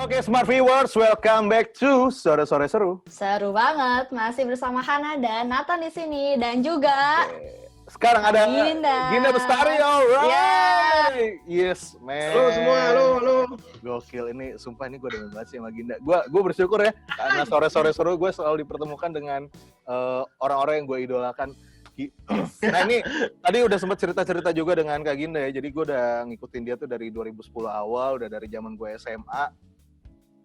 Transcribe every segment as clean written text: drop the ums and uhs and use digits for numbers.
Oke, Smart Viewers, welcome back to Sore-Sore Seru. Seru banget, masih bersama Hana dan Nathan di sini dan juga sekarang ada Ginda Bestari, alright. Yeah. Yes, man. Halo semua, halo. Gokil, ini sumpah ini gue demen banget sih sama Ginda. Gue bersyukur ya, karena Sore-Sore Seru gue selalu dipertemukan dengan orang-orang yang gue idolakan. Nah ini tadi udah sempat cerita-cerita juga dengan Kak Ginda ya. Jadi gue udah ngikutin dia tuh dari 2010 awal, udah dari zaman gue SMA.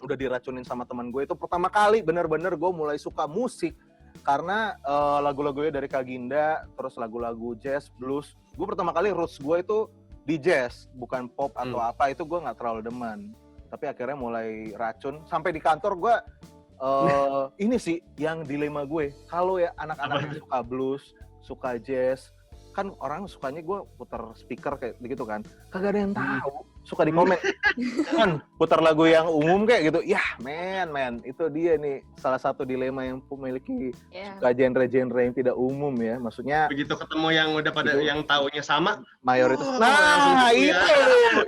Udah diracunin sama teman gue. Itu pertama kali bener-bener gue mulai suka musik karena lagu-lagunya dari Kak Ginda, terus lagu-lagu jazz, blues. Gue pertama kali roots gue itu di jazz, bukan pop atau apa. Itu gue nggak terlalu demen. Tapi akhirnya mulai racun. Sampai di kantor gue ini sih yang dilema gue. Kalau ya anak-anak yang suka blues, suka jazz, kan orang sukanya gue putar speaker kayak gitu kan, kagak ada yang tahu, suka di komen kan putar lagu yang umum kayak gitu. Ya men itu dia nih salah satu dilema yang memiliki suka genre-genre yang tidak umum ya, maksudnya begitu ketemu yang udah pada itu, yang taunya sama mayoritas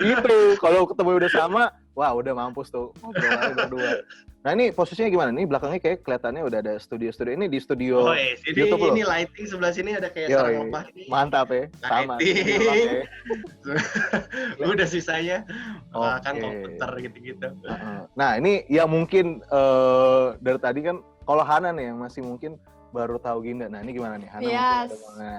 itu kalau ketemu udah sama, wah udah mampus tuh ngobrol berdua. Nah ini posisinya gimana? Nih belakangnya kayak kelihatannya udah ada studio-studio. Ini di studio YouTube ini lighting sebelah sini ada kayak sarang opah ini. Mantap ya, sama. Udah sisanya kan komputer gitu-gitu. Nah ini yang mungkin dari tadi kan, kalau Hana nih yang masih mungkin baru tahu Ginda. Nah ini gimana nih Hana?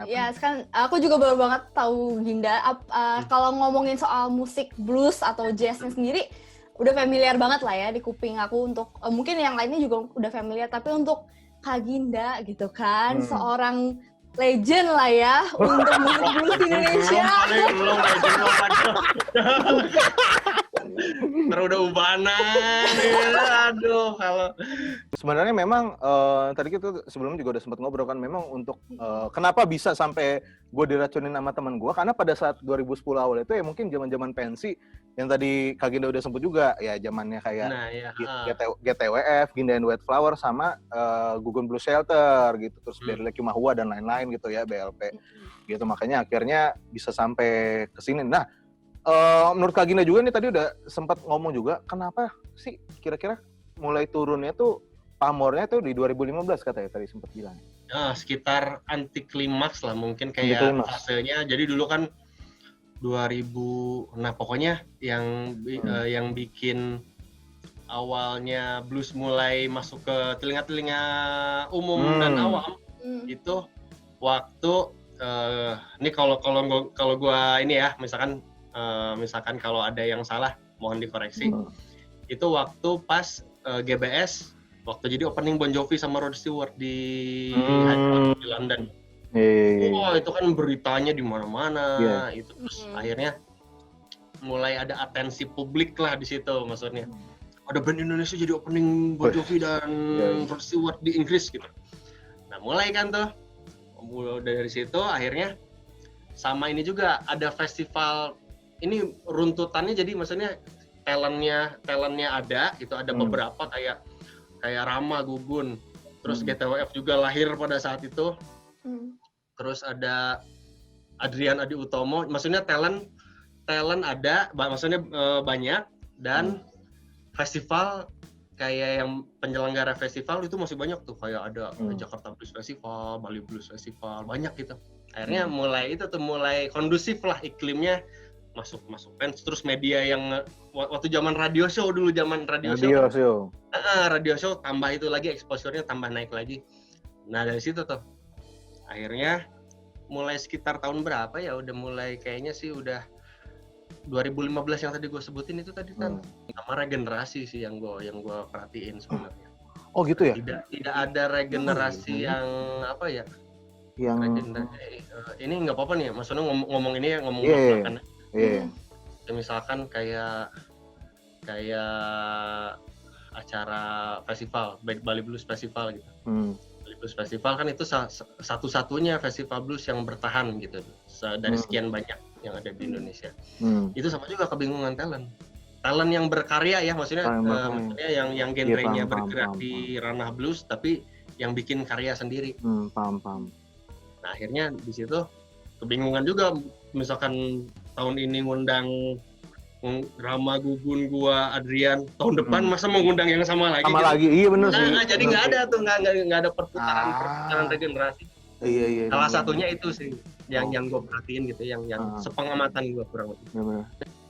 Yes, kan aku juga baru banget tahu Ginda. Kalau ngomongin soal musik blues atau jazznya sendiri, udah familiar banget lah ya di kuping aku. Untuk mungkin yang lainnya juga udah familiar, tapi untuk Kak Ginda gitu kan, seorang legend lah ya untuk musik blues di Indonesia. Belum terus udah ubanan, aduh. Kalau sebenarnya memang tadi kita sebelumnya juga udah sempat ngobrol kan, memang untuk kenapa bisa sampai gue diracunin sama teman gue, karena pada saat 2010 awal itu ya mungkin zaman-zaman pensi yang tadi Kak Ginda udah sebut juga ya, zamannya kayak GTWF, Ginda and White Flower sama Gugun Blues Shelter gitu, terus Berleki Mahua dan lain-lain gitu ya, BLP gitu, makanya akhirnya bisa sampai ke sini. Nah menurut Kak Ginda juga nih tadi udah sempat ngomong juga, kenapa sih kira-kira mulai turunnya tuh pamornya tuh di 2015 katanya tadi sempat bilang. Sekitar anti klimaks lah mungkin kayak fasenya. Jadi dulu kan 2000, nah pokoknya yang bikin awalnya blues mulai masuk ke telinga-telinga umum dan awam itu waktu ini kalau gua ini ya, misalkan kalau ada yang salah mohon dikoreksi. Itu waktu pas GBS, waktu jadi opening Bon Jovi sama Rod Stewart di London. Wah itu kan beritanya di mana-mana. Itu terus akhirnya mulai ada atensi publik lah di situ, maksudnya ada band Indonesia jadi opening Bon Jovi dan Rod Stewart di Inggris gitu. Nah mulai kan tuh, dari situ akhirnya sama ini juga ada festival. Ini runtutannya, jadi maksudnya talentnya ada, itu ada beberapa kayak Rama, Gugun, terus GTWF juga lahir pada saat itu. Terus ada Adrian Adi Utomo, maksudnya talent ada, maksudnya banyak, dan festival kayak yang penyelenggara festival itu masih banyak tuh, kayak ada Jakarta Blues Festival, Bali Blues Festival, banyak gitu. Akhirnya mulai kondusif lah iklimnya, masuk fans, terus media yang waktu zaman radio show tambah itu lagi, exposure-nya tambah naik lagi. Nah dari situ tuh akhirnya mulai sekitar tahun berapa ya, udah mulai kayaknya sih udah 2015 yang tadi gue sebutin itu tadi kan, sama regenerasi sih yang gue perhatiin sebenarnya. Oh gitu ya? Tidak ada regenerasi yang apa ya? Yang ini nggak apa-apa nih, maksudnya ngomong ini ya, ngomong belakang. Misalkan kayak acara festival, Bali Blues Festival gitu. Bali Blues Festival kan itu satu-satunya festival blues yang bertahan gitu dari sekian banyak yang ada di Indonesia. Itu sama juga kebingungan talent yang berkarya ya, maksudnya yang genrenya bergerak di ranah blues tapi yang bikin karya sendiri. Paham. Nah akhirnya di situ kebingungan juga, misalkan tahun ini ngundang Rama, Gugun, gua, Adrian, tahun depan masa mengundang yang sama lagi? Sama gitu. lagi, iya bener sih. Jadi nggak ada tuh, nggak ada perputaran regenerasi. Iya. Salah satunya itu sih yang gue perhatiin gitu, yang sepengamatan gue kurang lebih. Bener.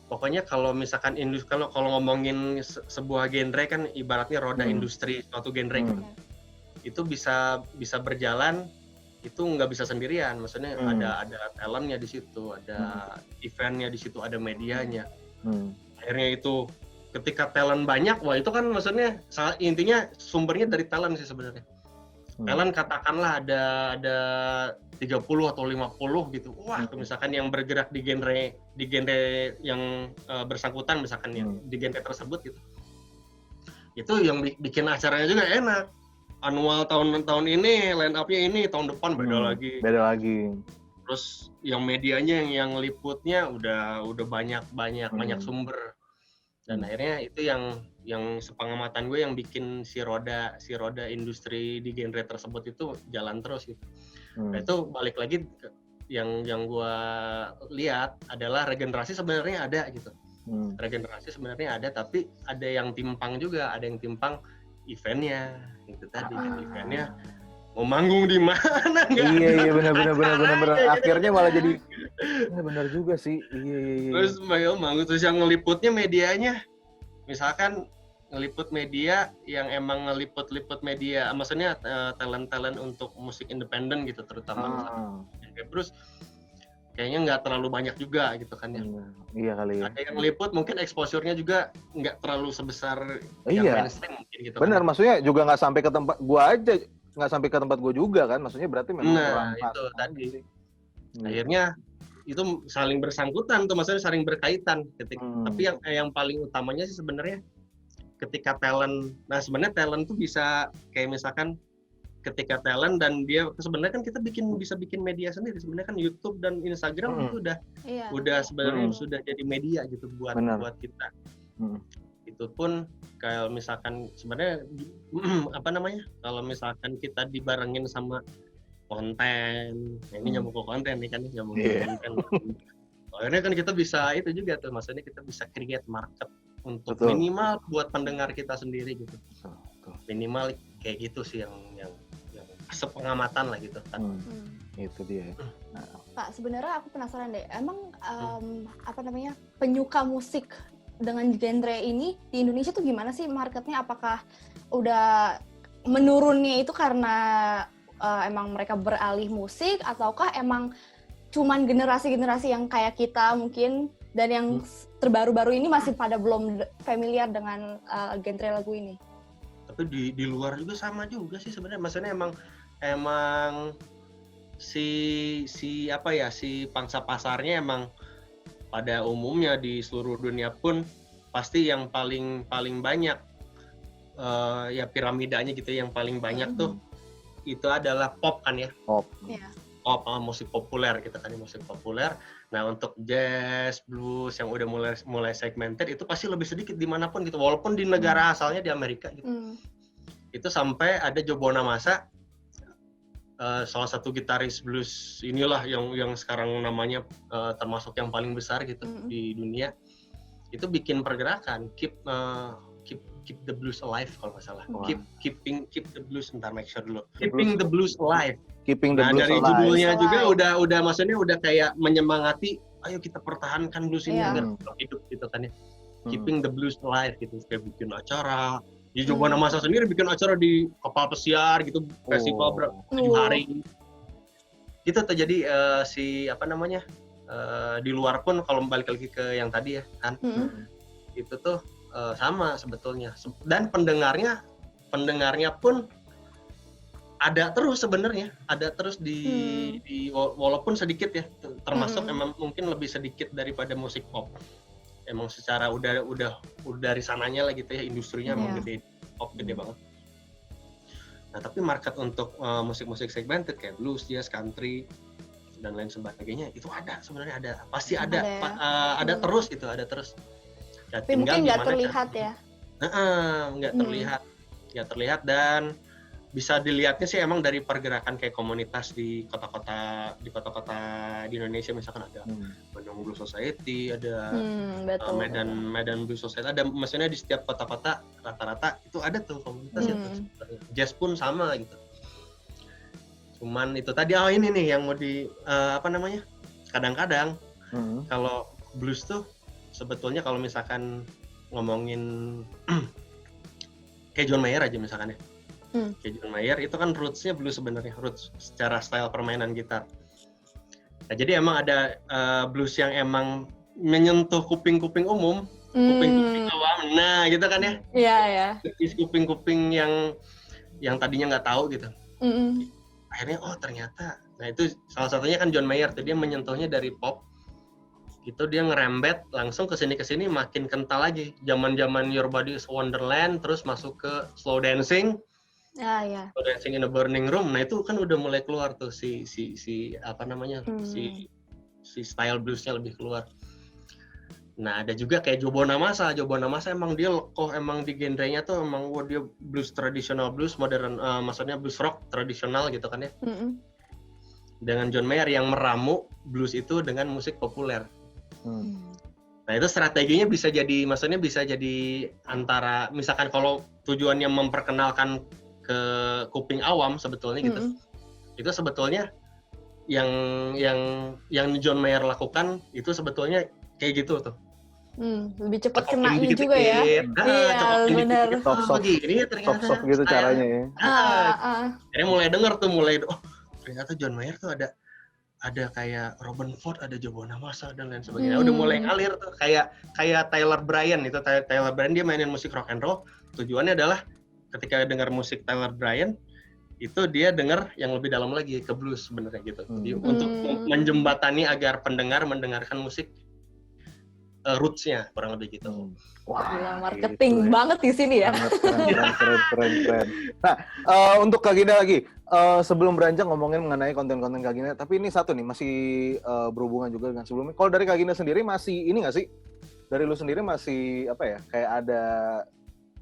Pokoknya kalau misalkan kalau ngomongin sebuah genre kan ibaratnya roda industri suatu genre gitu. Itu bisa berjalan, itu nggak bisa sendirian. Maksudnya ada talentnya di situ, ada eventnya di situ, ada medianya. Akhirnya itu ketika talent banyak, wah itu kan maksudnya intinya sumbernya dari talent sih sebenarnya. Talent katakanlah ada 30 atau 50 gitu. Wah, misalkan yang bergerak di genre yang bersangkutan misalkan yang di genre tersebut gitu. Itu yang bikin acaranya juga enak. Annual tahun ini line up-nya ini, tahun depan beda lagi. Terus yang medianya yang liputnya udah banyak sumber. Dan akhirnya itu yang sepengamatan gue yang bikin si roda industri di genre tersebut itu jalan terus gitu. Nah, itu balik lagi yang gue lihat adalah regenerasi sebenarnya ada gitu. Regenerasi sebenarnya ada, tapi ada yang timpang juga, ada yang timpang eventnya gitu tadi. Eventnya mau manggung di mana? Iya benar. Akhirnya malah jadi benar juga sih. Iya. Terus manggung terus yang ngeliputnya medianya, misalkan ngeliput media yang emang ngeliput media, maksudnya talent untuk musik independen gitu terutama. Terus kayaknya nggak terlalu banyak juga gitu kan ya. Iya kali ya. Ada yang ngeliput mungkin exposure-nya juga nggak terlalu sebesar yang mainstream mungkin gitu. Benar, kan? Maksudnya juga nggak sampai ke tempat gua aja. Nggak sampai ke tempat gue juga kan, maksudnya berarti memang kurang pas. Itu tadi. Akhirnya itu saling bersangkutan tuh, maksudnya saling berkaitan. Tapi yang paling utamanya sih sebenarnya ketika talent. Nah sebenarnya talent tuh bisa kayak misalkan ketika talent dan dia sebenarnya kan kita bisa bikin media sendiri. Sebenarnya kan YouTube dan Instagram itu udah sebenarnya sudah jadi media gitu buat kita. Itu pun kalau misalkan sebenarnya kalau misalkan kita dibarengin sama konten, ini nyambung ke konten nih kan, nyambung ke konten. Akhirnya kan kita bisa itu juga tuh, maksudnya kita bisa create market untuk minimal buat pendengar kita sendiri gitu. Minimal kayak gitu sih yang sepengamatan lah gitu kan. Itu dia. Pak, sebenarnya aku penasaran deh, emang penyuka musik dengan genre ini di Indonesia tuh gimana sih marketnya? Apakah udah menurunnya itu karena emang mereka beralih musik, ataukah emang cuman generasi-generasi yang kayak kita mungkin dan yang terbaru-baru ini masih pada belum familiar dengan genre lagu ini? Tapi di luar juga sama juga sih sebenarnya. Maksudnya emang si pangsa pasarnya emang pada umumnya di seluruh dunia pun pasti yang paling banyak ya piramidanya gitu, yang paling banyak tuh itu adalah pop kan ya. Pop, musik populer gitu kan, musik populer. Nah untuk jazz, blues yang udah mulai segmented itu pasti lebih sedikit dimanapun gitu, walaupun di negara asalnya di Amerika gitu. Itu sampai ada Joe Bonamassa, salah satu gitaris blues inilah yang sekarang namanya termasuk yang paling besar gitu di dunia, itu bikin pergerakan keep the blues alive kalau nggak salah. Keep the blues, bentar make sure dulu. Keeping the blues alive. Nah dari judulnya juga udah maksudnya udah kayak menyemangati, ayo kita pertahankan blues ini agar tetap hidup gitu kan ya. Keeping the blues alive gitu, kayak bikin acara. Di Joe Bonamassa sendiri bikin acara di kapal pesiar gitu, festival 7 hari. Itu terjadi di luar pun kalau balik lagi ke yang tadi ya kan, itu tuh sama sebetulnya. Dan pendengarnya pun ada terus sebenarnya, ada terus di walaupun sedikit ya, termasuk emang mungkin lebih sedikit daripada musik pop. Emang secara udah dari sananya lah gitu ya, industrinya emang gede, pop gede banget. Nah tapi market untuk musik-musik segmented kayak blues, jazz, country dan lain sebagainya itu ada sebenarnya, ada pasti ada terus gitu, ada terus. Ya, tapi mungkin nggak terlihat ya. Nggak terlihat dan bisa dilihatnya sih emang dari pergerakan kayak komunitas di kota-kota di Indonesia, misalkan ada Bandung Blues Society, ada betul, Medan Blues Society, ada maksudnya di setiap kota-kota rata-rata itu ada tuh komunitas itu. Jazz pun sama gitu. Cuman itu tadi ini nih yang mau di kadang-kadang kalau blues tuh sebetulnya kalau misalkan ngomongin kayak John Mayer aja misalkan ya. Kayak John Mayer itu kan roots-nya blues sebenarnya, roots secara style permainan gitar. Nah, jadi emang ada blues yang emang menyentuh kuping-kuping umum, kuping-kuping awam. Nah, gitu kan ya? Iya. Kuping-kuping yang tadinya nggak tahu gitu. Akhirnya ternyata. Nah, itu salah satunya kan John Mayer tuh, dia menyentuhnya dari pop. Itu dia ngerembet langsung ke sini makin kental lagi. Zaman-zaman Your Body is Wonderland, terus masuk ke slow dancing. Slow Dancing in a Burning Room. Nah, itu kan udah mulai keluar tuh si style bluesnya lebih keluar. Nah, ada juga kayak Joe Bonamassa. Joe Bonamassa emang dia emang di genrenya tuh emang dia blues tradisional, blues modern, maksudnya blues rock tradisional gitu kan ya. Dengan John Mayer yang meramu blues itu dengan musik populer. Nah, itu strateginya bisa jadi antara misalkan kalau tujuannya memperkenalkan ke kuping awam sebetulnya gitu. Itu sebetulnya yang John Mayer lakukan itu sebetulnya kayak gitu tuh. Lebih cepat kenanya juga ya. Iya, benar. Sok gitu caranya ya. Akhirnya mulai denger tuh, ternyata John Mayer tuh ada kayak Robin Ford, ada Joe Bonamassa dan lain sebagainya. Udah mulai ngalir tuh kayak Tyler Bryan itu. Tyler Bryan dia mainin musik rock and roll. Tujuannya adalah ketika dengar musik Tyler Bryan itu dia dengar yang lebih dalam lagi ke blues sebenarnya gitu. Jadi untuk menjembatani agar pendengar mendengarkan musik roots-nya kurang lebih gitu. Wah, marketing gitu banget di sini ya. Keren. Nah, untuk Kak Ginda lagi, sebelum beranjak ngomongin mengenai konten-konten Kak Ginda, tapi ini satu nih masih berhubungan juga dengan sebelumnya. Kalau dari Kak Ginda sendiri masih ini nggak sih? Dari lu sendiri masih kayak ada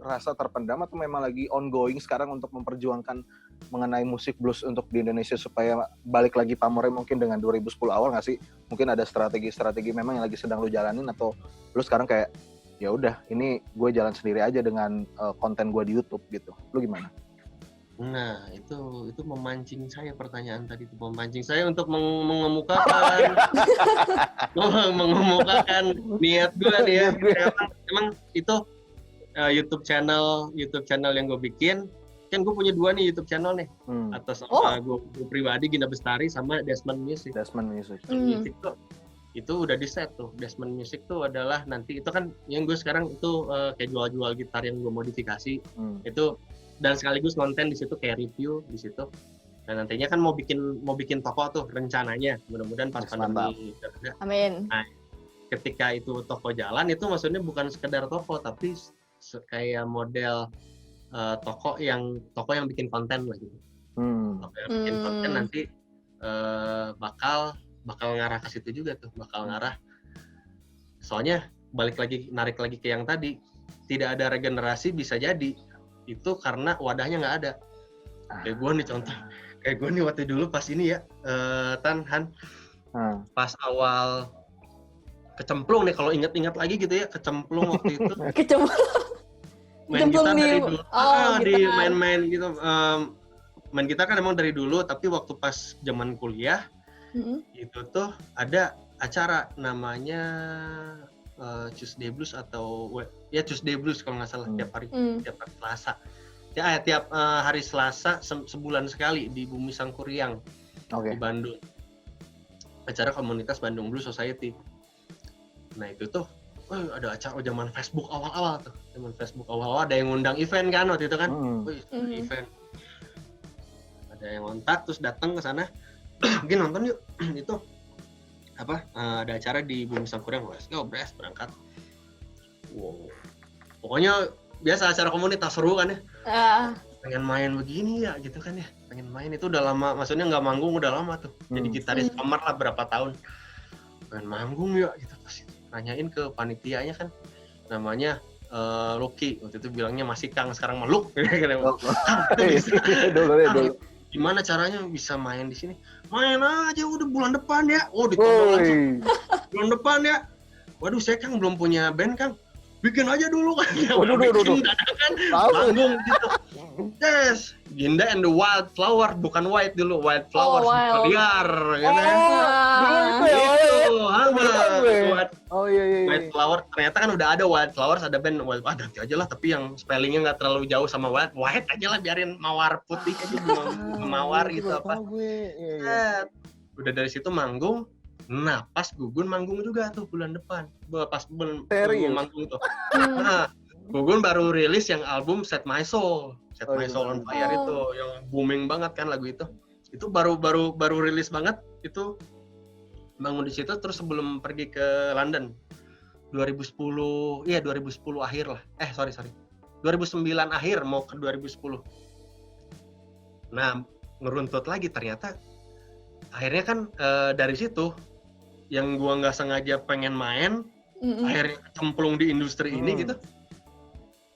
rasa terpendam atau memang lagi ongoing sekarang untuk memperjuangkan mengenai musik blues untuk di Indonesia supaya balik lagi pamornya mungkin dengan 2010 awal nggak sih? Mungkin ada strategi memang yang lagi sedang lu jalanin atau lu sekarang kayak ya udah ini gue jalan sendiri aja dengan konten gue di YouTube gitu. Lu gimana? Nah, itu memancing saya pertanyaan tadi itu memancing saya untuk mengemukakan niat gue nih ya. Emang itu YouTube channel yang gue bikin, kan gue punya 2 nih YouTube channel nih, atas gue pribadi Ginda Bestari sama Desmond Music. Music tuh itu udah di set tuh. Desmond Music tuh adalah nanti itu kan yang gue sekarang itu kayak jual gitar yang gue modifikasi itu, dan sekaligus konten di situ kayak review di situ. Dan nantinya kan mau bikin toko tuh rencananya, mudah-mudahan pas pandemi. Amin. Nah, ketika itu toko jalan itu maksudnya bukan sekedar toko tapi kayak model toko yang bikin konten lah gitu. Toko yang bikin konten nanti bakal ngarah ke situ juga tuh, bakal ngarah. Soalnya narik lagi ke yang tadi, tidak ada regenerasi bisa jadi itu karena wadahnya nggak ada. Kayak gue nih contoh, kayak gue nih waktu dulu pas ini ya, pas awal kecemplung nih, kalau ingat-ingat lagi gitu ya, kecemplung waktu itu. Main gitar dari dulu, main gitu. Main gitar kan emang dari dulu, tapi waktu pas zaman kuliah itu tuh ada acara namanya Tuesday Blues atau Tuesday Blues kalau nggak salah, tiap hari Selasa. Tiap hari Selasa sebulan sekali di Bumi Sangkuriang di Bandung. Acara komunitas Bandung Blues Society. Nah itu tuh ada acara zaman Facebook awal-awal tuh. Zaman Facebook awal-awal ada yang ngundang event kan waktu itu kan. Event. Ada yang kontak terus datang ke sana. Mungkin nonton yuk. Itu ada acara di Bumi Sangkuriang. Let's go, Bres, berangkat. Wow. Pokoknya biasa acara komunitas seru kan ya. Pengen main begini ya gitu kan ya. Pengen main itu udah lama, maksudnya nggak manggung udah lama tuh. Jadi gitaris kamar lah berapa tahun. Pengen manggung ya gitu pasti. Nanyain ke panitianya kan, namanya Lucky waktu itu bilangnya masih Kang, sekarang meluk. Oh, Kang, kita bisa. dulu. Gimana caranya bisa main di sini? Main aja udah bulan depan ya. Oh, ditolong langsung. Bulan depan ya. Waduh, saya Kang belum punya band Kang. Bikin aja dulu kan. Bikin dadakan manggung gitu. Yes, Ginda and the Wildflower, bukan White dulu, Wildflower liar, gitu kan? Oh iya. Wildflower, ternyata kan udah ada Wildflowers, ada band ganti aja lah, tapi yang spellingnya nggak terlalu jauh sama White aja lah, biarin mawar putih aja, mawar gitu apa. Udah dari situ manggung. Nah, pas Gugun manggung juga tuh bulan depan. Pas bulan manggung tuh. Nah, Gugun baru rilis yang album Set My Soul on Fire itu, yang booming banget kan lagu itu. Itu baru rilis banget itu. Bangun di situ terus sebelum pergi ke London 2010 akhir lah. 2009 akhir mau ke 2010. Nah, ngeruntut lagi ternyata akhirnya kan dari situ yang gua nggak sengaja pengen main, akhirnya cemplung di industri ini gitu.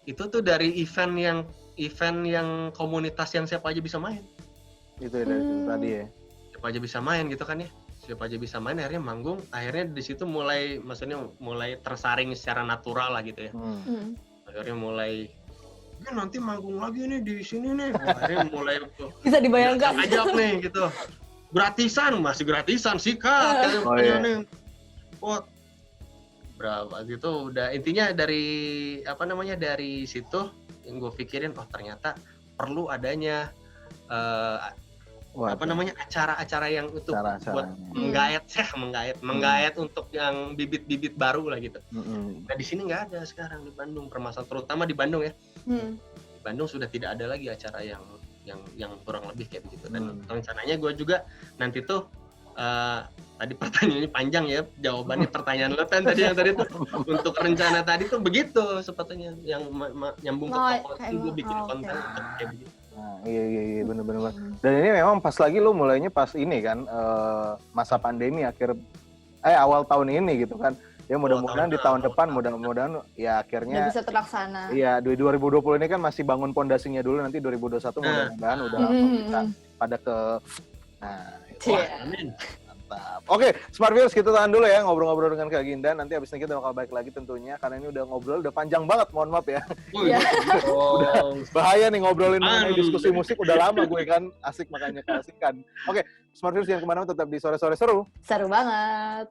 Itu tuh dari event yang komunitas yang siapa aja bisa main. Itu ya dari tadi ya. Siapa aja bisa main gitu kan ya. Siapa aja bisa main, akhirnya manggung. Akhirnya di situ mulai tersaring secara natural lah gitu ya. Akhirnya mulai nanti manggung lagi nih di sini nih. Akhirnya mulai bisa dibayangkan. Ajak nih gitu. Masih gratisan sih Kak. Berapa gitu udah, intinya dari situ yang gue pikirin, ternyata perlu adanya acara-acara yang untuk buat menggayat untuk yang bibit-bibit baru lah gitu. Nah di sini nggak ada sekarang di Bandung, permasalahan terutama di Bandung ya. Di Bandung sudah tidak ada lagi acara yang kurang lebih kayak begitu. Dan rencananya gue juga nanti tuh tadi pertanyaannya panjang ya, jawabannya pertanyaan lo kan tadi tuh untuk rencana tadi tuh begitu sepertinya yang nyambung ke topik gue bikin konten untuk kayak begitu. Nah, iya bener. Dan ini memang pas lagi lo mulainya pas ini kan masa pandemi awal tahun ini gitu kan. Ya mudah-mudahan di tahun depan mudah-mudahan ya akhirnya bisa terlaksana. Iya, 2020 ini kan masih bangun pondasinya dulu, nanti 2021 mudah-mudahan udah bisa pada ke amin. Mantap. Oke, Smart Viewers, kita tahan dulu ya ngobrol-ngobrol dengan Kak Ginda. Nanti abis ini kita bakal balik lagi tentunya, karena ini udah panjang banget, mohon maaf ya. Udah bahaya nih ngobrolin mengenai diskusi musik, udah lama gue kan asik, makanya keasikan. Oke, Smart Viewers jangan kemana-mana, tetap di Sore-Sore Seru. Seru banget.